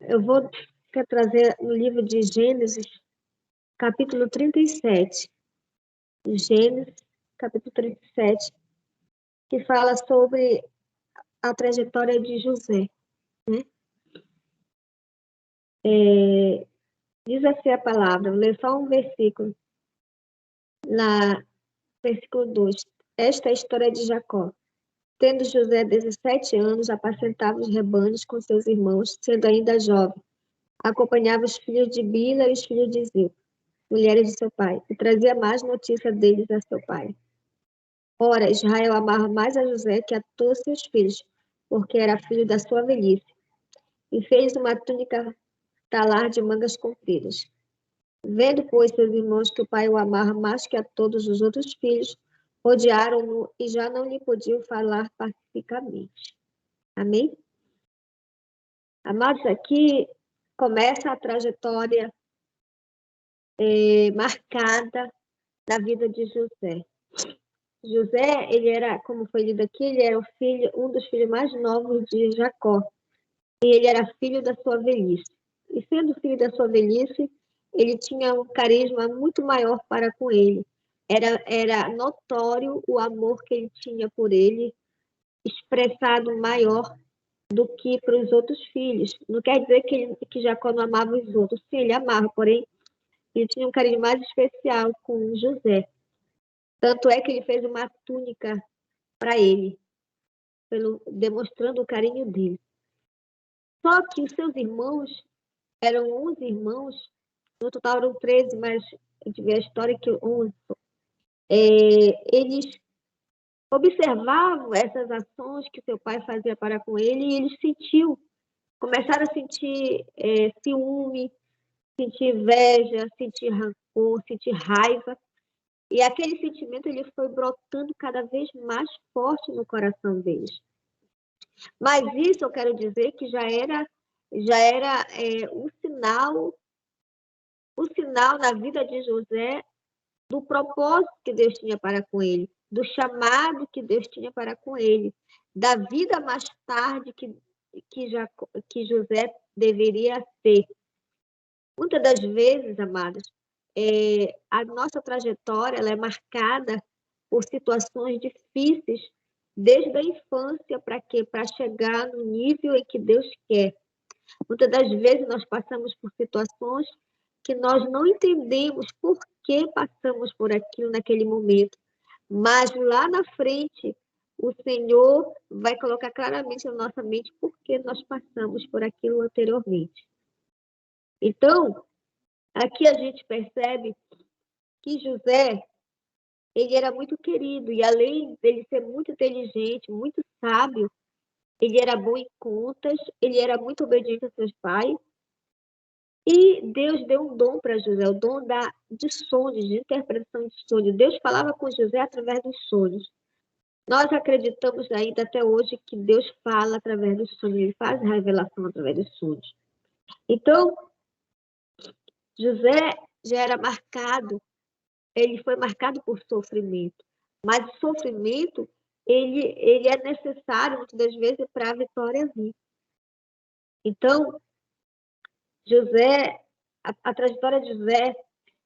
Eu vou trazer no livro de Gênesis, capítulo 37. Gênesis, capítulo 37, que fala sobre a trajetória de José. Né? Diz assim a palavra, vou ler só um versículo, versículo 2. Esta é a história de Jacó. Tendo José 17 anos, apacentava os rebanhos com seus irmãos, sendo ainda jovem. Acompanhava os filhos de Bila e os filhos de Zilpa, mulheres de seu pai, e trazia mais notícia deles a seu pai. Ora, Israel amava mais a José que a todos seus filhos, porque era filho da sua velhice, e fez uma túnica talar de mangas compridas. Vendo, pois, seus irmãos que o pai o amava mais que a todos os outros filhos, odiaram-no e já não lhe podiam falar pacificamente. Amém? Amados, aqui começa a trajetória marcada da vida de José. José, ele era, como foi lido aqui, ele era um dos filhos mais novos de Jacó. E ele era filho da sua velhice. E sendo filho da sua velhice, ele tinha um carisma muito maior para com ele. Era notório o amor que ele tinha por ele, expressado maior do que para os outros filhos. Não quer dizer que Jacó não amava os outros. Sim, ele amava, porém, ele tinha um carinho mais especial com José. Tanto é que ele fez uma túnica para ele, demonstrando o carinho dele. Só que os seus irmãos, eram 11 irmãos, no total eram 13, mas a gente vê a história que 11. Eles observavam essas ações que seu pai fazia para com ele e eles começaram a sentir ciúme, sentir inveja, sentir rancor, sentir raiva. E aquele sentimento ele foi brotando cada vez mais forte no coração deles. Mas isso eu quero dizer que já era um sinal na vida de José do propósito que Deus tinha para com ele, do chamado que Deus tinha para com ele, da vida mais tarde que José deveria ter. Muitas das vezes, amados, a nossa trajetória ela é marcada por situações difíceis desde a infância para quê? Para chegar no nível em que Deus quer. Muitas das vezes nós passamos por situações que nós não entendemos por que passamos por aquilo naquele momento. Mas lá na frente, o Senhor vai colocar claramente na nossa mente por que nós passamos por aquilo anteriormente. Então, aqui a gente percebe que José, ele era muito querido, e além dele ser muito inteligente, muito sábio, ele era bom em contas, ele era muito obediente a seus pais, e Deus deu um dom para José, o dom de sonhos, de interpretação de sonhos. Deus falava com José através dos sonhos. Nós acreditamos ainda até hoje que Deus fala através dos sonhos, ele faz a revelação através dos sonhos. Então, José já era marcado, ele foi marcado por sofrimento, mas o sofrimento, ele é necessário, muitas das vezes, para a vitória vir. Então, José, a trajetória de José,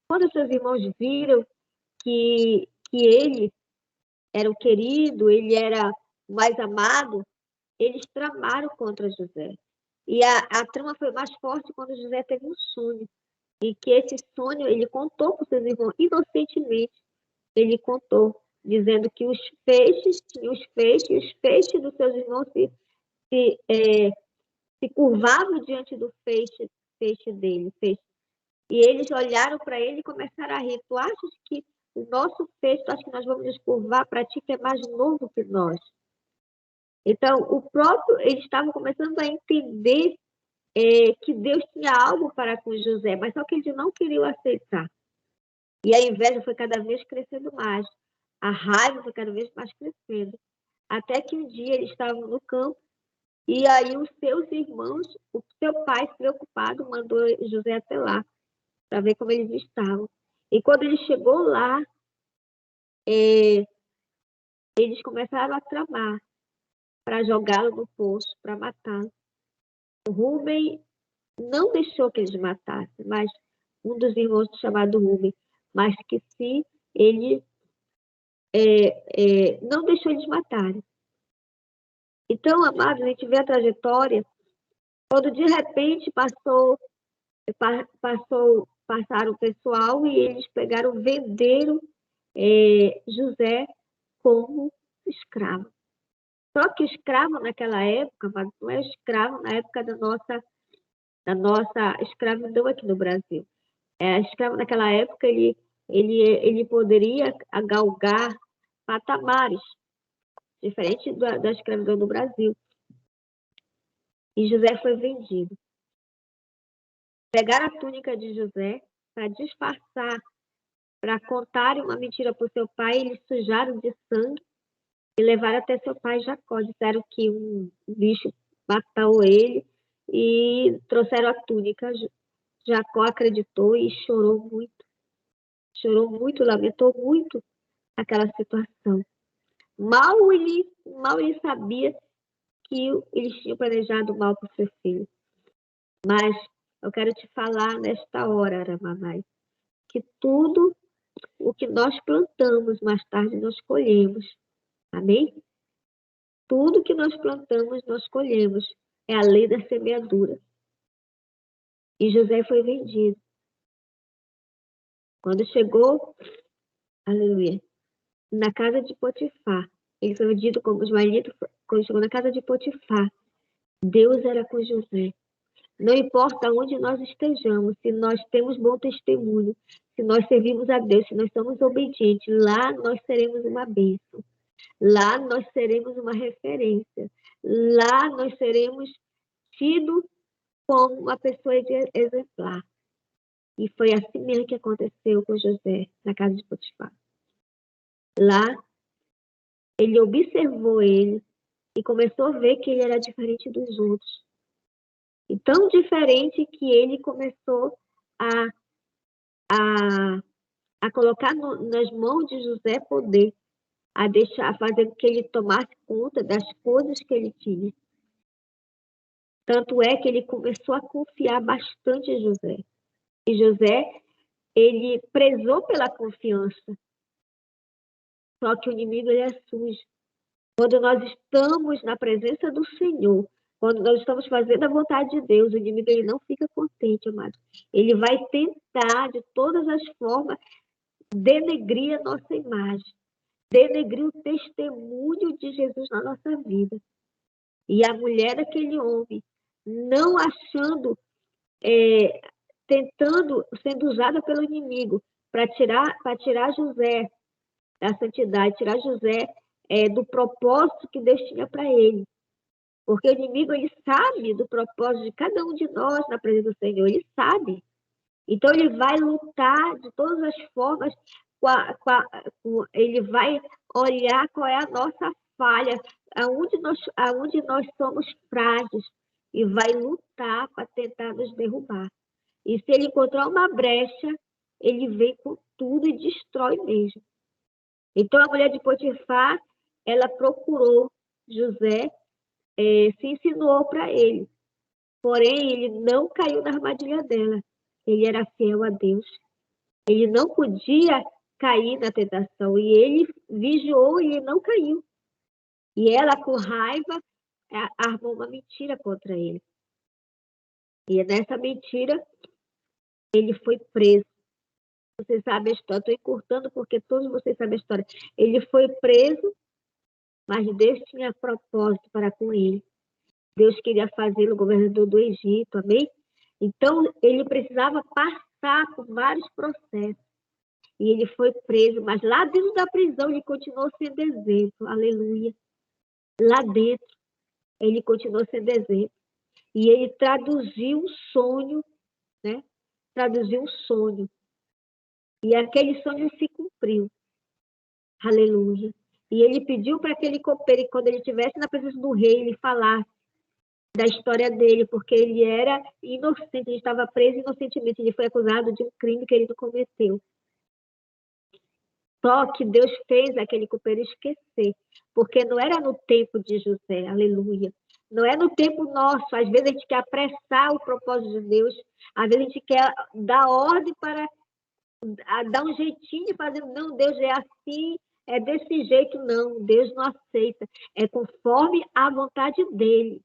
quando seus irmãos viram que ele era o querido, ele era o mais amado, eles tramaram contra José. E a trama foi mais forte quando José teve um sonho. E que esse sonho ele contou para os seus irmãos, inocentemente. Ele contou, dizendo que os peixes dos seus irmãos se curvavam diante do peixe dele. E eles olharam para ele e começaram a rir. Tu achas que o nosso peixe, tu acha que nós vamos nos curvar para ti, que é mais novo que nós? Então, eles estavam começando a entender que Deus tinha algo para com José, mas só que eles não queriam aceitar. E a inveja foi cada vez crescendo mais. A raiva foi cada vez mais crescendo. Até que um dia eles estavam no campo e aí os seus irmãos, o seu pai, preocupado, mandou José até lá para ver como eles estavam. E quando ele chegou lá, eles começaram a tramar para jogá-lo no poço, para matá-lo. O Rúben não deixou que eles matassem, mas um dos irmãos chamado Rubem, mas que se ele não deixou eles matarem. Então, amados, a gente vê a trajetória, quando de repente passaram o pessoal e eles venderam José como escravo. Só que escravo naquela época, mas não é escravo na época da nossa escravidão aqui no Brasil. Escravo naquela época, ele poderia galgar patamares, diferente da escravidão do Brasil. E José foi vendido. Pegaram a túnica de José para disfarçar, para contarem uma mentira para o seu pai, eles sujaram de sangue e levaram até seu pai Jacó. Disseram que um bicho matou ele e trouxeram a túnica. Jacó acreditou e chorou muito, lamentou muito aquela situação. Mal ele sabia que eles tinham planejado mal para o seu filho. Mas eu quero te falar nesta hora, Aramamai, que tudo o que nós plantamos, mais tarde nós colhemos. Amém? Tudo que nós plantamos, nós colhemos. É a lei da semeadura. E José foi vendido. Quando chegou, aleluia, na casa de Potifar, ele foi vendido como ismaelita. Quando chegou na casa de Potifar, Deus era com José. Não importa onde nós estejamos, se nós temos bom testemunho, se nós servimos a Deus, se nós somos obedientes, lá nós seremos uma bênção. Lá nós seremos uma referência. Lá nós seremos tidos como uma pessoa exemplar. E foi assim mesmo que aconteceu com José, na casa de Potifar. Lá, ele observou ele e começou a ver que ele era diferente dos outros. E tão diferente que ele começou a colocar nas mãos de José poder, a fazer com que ele tomasse conta das coisas que ele tinha. Tanto é que ele começou a confiar bastante em José. E José, ele prezou pela confiança. Só que o inimigo, ele é sujo. Quando nós estamos na presença do Senhor, quando nós estamos fazendo a vontade de Deus, o inimigo, ele não fica contente, amado. Ele vai tentar, de todas as formas, denegrir a nossa imagem. Denegrir o testemunho de Jesus na nossa vida. E a mulher daquele homem, não achando, tentando, sendo usada pelo inimigo para tirar José da santidade, tirar José do propósito que Deus tinha para ele. Porque o inimigo, ele sabe do propósito de cada um de nós na presença do Senhor, ele sabe. Então, ele vai lutar de todas as formas, ele vai olhar qual é a nossa falha, aonde nós somos frágeis, e vai lutar para tentar nos derrubar. E se ele encontrar uma brecha, ele vem com tudo e destrói mesmo. Então, a mulher de Potifar, ela procurou José, se insinuou para ele. Porém, ele não caiu na armadilha dela. Ele era fiel a Deus. Ele não podia cair na tentação. E ele vigiou e ele não caiu. E ela, com raiva, armou uma mentira contra ele. E nessa mentira, ele foi preso. Você sabe a história. Estou encurtando porque todos vocês sabem a história. Ele foi preso, mas Deus tinha propósito para com ele. Deus queria fazê-lo governador do Egito, amém? Então, ele precisava passar por vários processos. E ele foi preso, mas lá dentro da prisão ele continuou sendo exemplo, aleluia. Lá dentro, ele continuou sendo exemplo. E ele traduziu um sonho, né? Traduziu um sonho. E aquele sonho se cumpriu. Aleluia. E ele pediu para aquele copeiro, quando ele estivesse na presença do rei, ele falasse da história dele, porque ele era inocente, ele estava preso inocentemente, ele foi acusado de um crime que ele não cometeu. Só que Deus fez aquele copeiro esquecer, porque não era no tempo de José, aleluia. Não é no tempo nosso. Às vezes a gente quer apressar o propósito de Deus. Às vezes a gente quer dar ordem para dar um jeitinho de fazer. Não, Deus é assim, é desse jeito. Não, Deus não aceita. É conforme a vontade dele.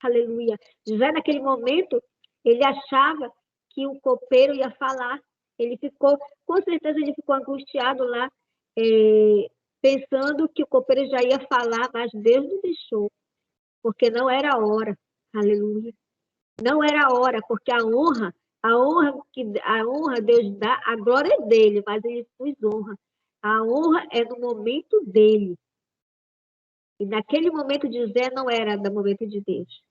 Aleluia. José, naquele momento, ele achava que o copeiro ia falar. Ele ficou, com certeza, ele ficou angustiado lá, pensando que o copeiro já ia falar, mas Deus não deixou, porque não era a hora. Aleluia. Não era a hora, porque a honra Deus dá, a glória é dele, mas ele nos honra. A honra é no momento dele. E naquele momento de José não era no momento de Deus.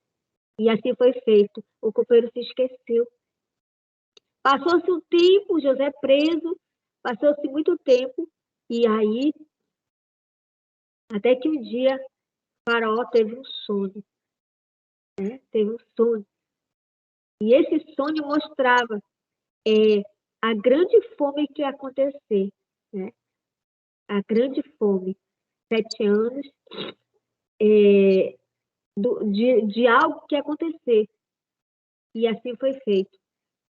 E assim foi feito. O copeiro se esqueceu. Passou-se um tempo, José preso, passou-se muito tempo, e aí, até que um dia, Faraó teve um sonho. Né? Teve um sonho. E esse sonho mostrava a grande fome que ia acontecer. Né? A grande fome. 7 anos de algo que ia acontecer. E assim foi feito.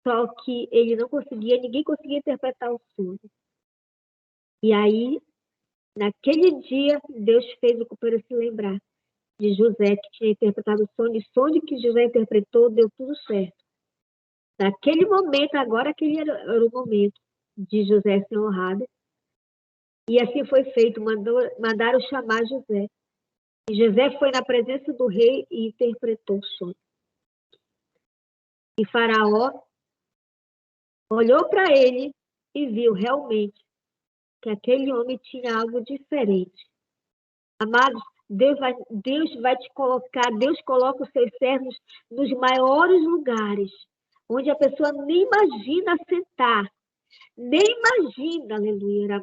Só que ele não conseguia, ninguém conseguia interpretar o sonho. E aí, naquele dia, Deus fez o copeiro se lembrar de José, que tinha interpretado o sonho que José interpretou, deu tudo certo. Naquele momento, agora aquele era o momento de José ser honrado. E assim foi feito, mandaram chamar José. E José foi na presença do rei e interpretou o sonho. E Faraó olhou para ele e viu realmente que aquele homem tinha algo diferente. Amados, Deus vai te colocar, Deus coloca os seus servos nos maiores lugares, onde a pessoa nem imagina sentar, nem imagina, aleluia,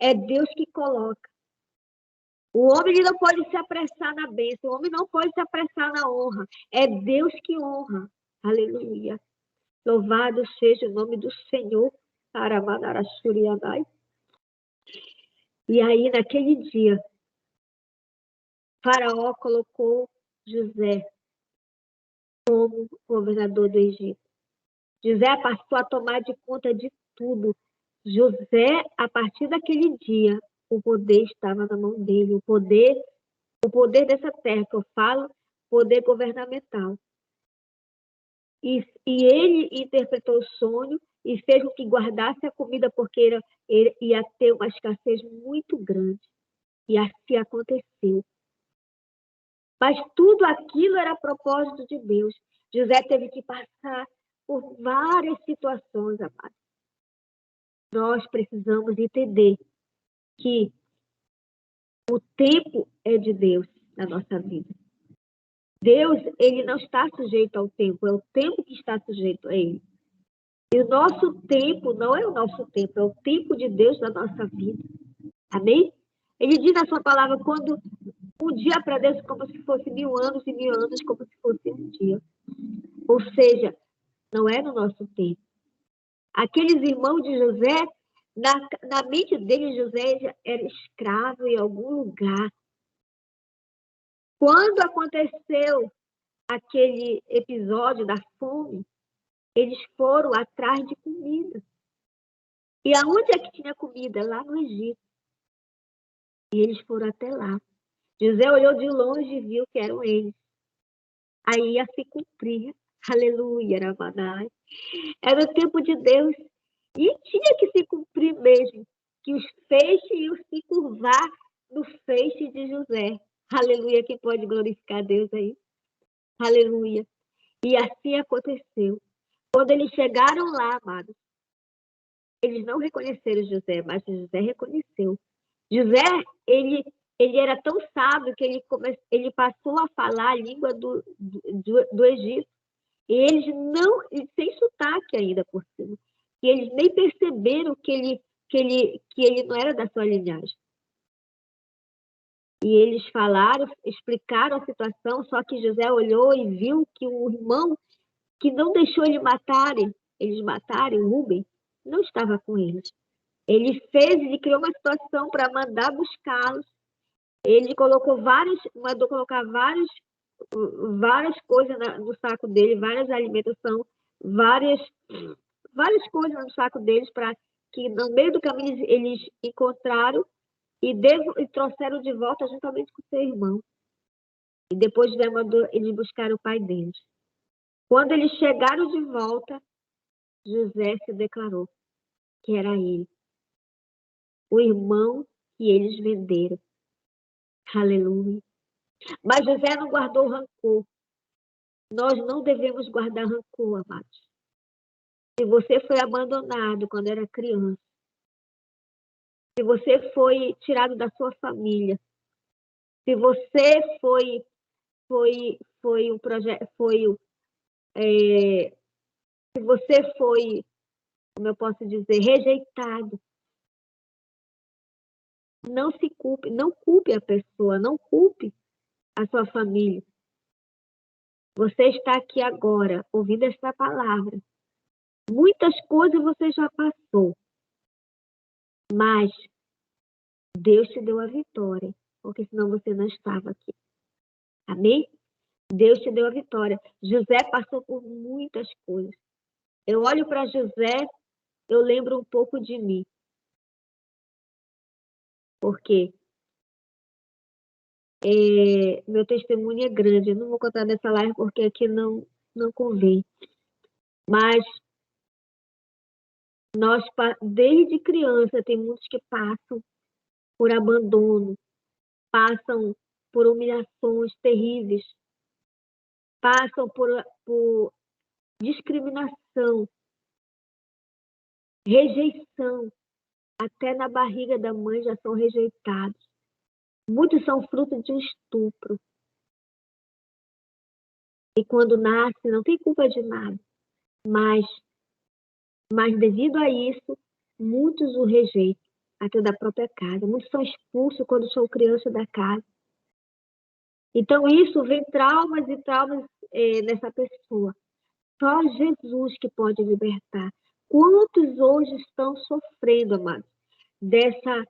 é Deus que coloca. O homem não pode se apressar na bênção, o homem não pode se apressar na honra, é Deus que honra, aleluia. Louvado seja o nome do Senhor, e aí, naquele dia, Faraó colocou José como governador do Egito. José passou a tomar de conta de tudo. José, a partir daquele dia, o poder estava na mão dele. O poder dessa terra que eu falo, poder governamental. E ele interpretou o sonho e fez com que guardasse a comida, porque ele ia ter uma escassez muito grande. E assim aconteceu. Mas tudo aquilo era propósito de Deus. José teve que passar por várias situações, amados. Nós precisamos entender que o tempo é de Deus na nossa vida. Deus, ele não está sujeito ao tempo, é o tempo que está sujeito a ele. E o nosso tempo não é o nosso tempo, é o tempo de Deus na nossa vida. Amém? Ele diz na sua palavra, quando um dia para Deus como se fosse 1000 anos e 1000 anos como se fosse um dia. Ou seja, não é no nosso tempo. Aqueles irmãos de José, na mente deles, José era escravo em algum lugar. Quando aconteceu aquele episódio da fome, eles foram atrás de comida. E aonde é que tinha comida? Lá no Egito. E eles foram até lá. José olhou de longe e viu que eram eles. Aí ia se cumprir. Aleluia, Rabanai. Era o tempo de Deus. E tinha que se cumprir mesmo. Que os feixes iam se curvar no feixe de José. Aleluia, quem pode glorificar Deus aí? Aleluia. E assim aconteceu. Quando eles chegaram lá, amados, eles não reconheceram José, mas José reconheceu. José, ele era tão sábio que ele passou a falar a língua do Egito. E eles não, sem sotaque ainda por cima, e eles nem perceberam que ele não era da sua linhagem. E eles falaram, explicaram a situação, só que José olhou e viu que o irmão que não deixou eles matarem o Rubem, não estava com eles. Ele criou uma situação para mandar buscá-los. Ele mandou colocar vários várias coisas no saco dele, várias alimentação, várias coisas no saco deles, para que no meio do caminho eles encontraram e trouxeram de volta juntamente com seu irmão. E depois eles buscaram o pai deles. Quando eles chegaram de volta, José se declarou que era ele, o irmão que eles venderam. Aleluia. Mas José não guardou rancor. Nós não devemos guardar rancor, amados. Se você foi abandonado quando era criança, se você foi tirado da sua família, se você foi um projeto, se você foi, como eu posso dizer, rejeitado, não se culpe, não culpe a pessoa, não culpe a sua família. Você está aqui agora, ouvindo esta palavra. Muitas coisas você já passou, mas Deus te deu a vitória, porque senão você não estava aqui. Amém? Deus te deu a vitória. José passou por muitas coisas. Eu olho para José, eu lembro um pouco de mim. Porque meu testemunho é grande. Eu não vou contar nessa live porque aqui não convém. Mas nós, desde criança, tem muitos que passam por abandono, passam por humilhações terríveis, passam por discriminação, rejeição. Até na barriga da mãe já são rejeitados. Muitos são fruto de um estupro. E quando nasce, não tem culpa de nada. Mas devido a isso, muitos o rejeitam, até da própria casa. Muitos são expulsos quando são crianças da casa. Então, isso vem traumas e traumas nessa pessoa. Só Jesus que pode libertar. Quantos hoje estão sofrendo, amados, dessa...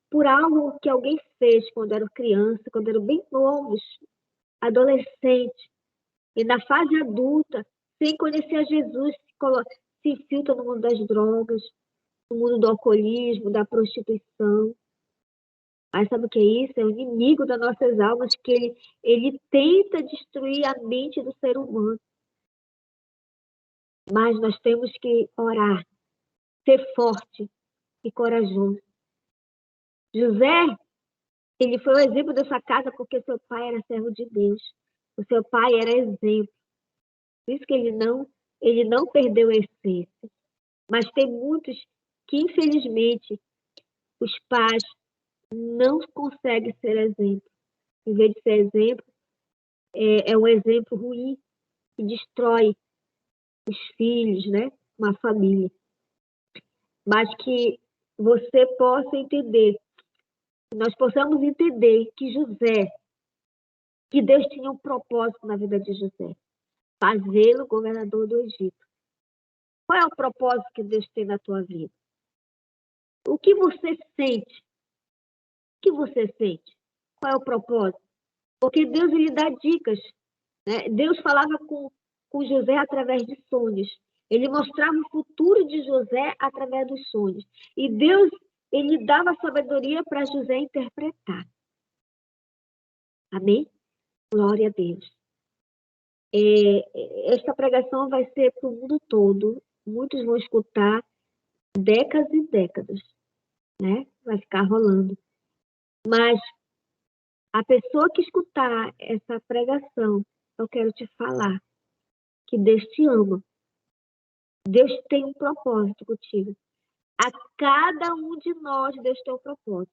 por algo que alguém fez quando eram criança, quando eram bem novos, adolescentes, e na fase adulta, sem conhecer a Jesus, se infiltra no mundo das drogas, no mundo do alcoolismo, da prostituição. Mas sabe o que é isso? É o inimigo das nossas almas, que ele tenta destruir a mente do ser humano. Mas nós temos que orar, ser forte e corajoso. José, ele foi o exemplo dessa casa porque seu pai era servo de Deus. O seu pai era exemplo. Por isso que ele não perdeu a essência. Mas tem muitos que, infelizmente, os pais não conseguem ser exemplo. Em vez de ser exemplo, é um exemplo ruim que destrói os filhos, né? Uma família. Mas que você possa entender, que nós possamos entender que que Deus tinha um propósito na vida de José. Fazê-lo governador do Egito. Qual é o propósito que Deus tem na tua vida? O que você sente? O que você sente? Qual é o propósito? Porque Deus ele dá dicas. Né? Deus falava com José através de sonhos. Ele mostrava o futuro de José através dos sonhos. E Deus ele dava sabedoria para José interpretar. Amém? Glória a Deus. Esta pregação vai ser para o mundo todo. Muitos vão escutar décadas e décadas, né? Vai ficar rolando. Mas a pessoa que escutar essa pregação, eu quero te falar que Deus te ama. Deus tem um propósito contigo. A cada um de nós, Deus tem um propósito.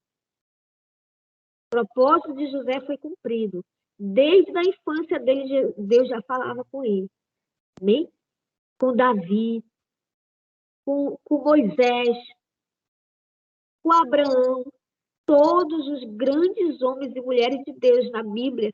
O propósito de José foi cumprido. Desde a infância dele, Deus já falava com ele. Amém? Com Davi, com Moisés, com Abraão, todos os grandes homens e mulheres de Deus na Bíblia.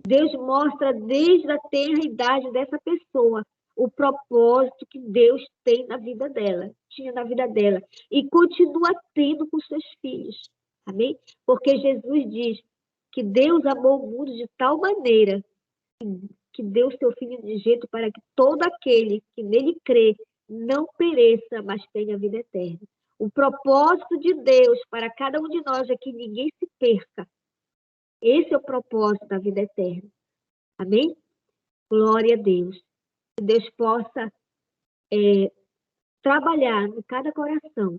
Deus mostra desde a tenra idade dessa pessoa o propósito que Deus tem na vida dela, tinha na vida dela, e continua tendo com seus filhos. Amém? Porque Jesus diz que Deus amou o mundo de tal maneira que deu seu Filho de jeito para que todo aquele que nele crê não pereça, mas tenha vida eterna. O propósito de Deus para cada um de nós é que ninguém se perca. Esse é o propósito da vida eterna. Amém? Glória a Deus. Que Deus possa trabalhar em cada coração.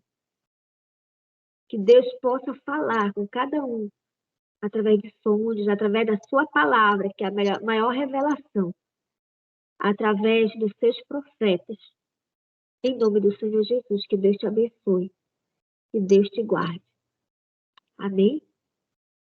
Que Deus possa falar com cada um através de sonhos, através da sua palavra, que é a maior revelação, através dos seus profetas. Em nome do Senhor Jesus, que Deus te abençoe, que Deus te guarde. Amém?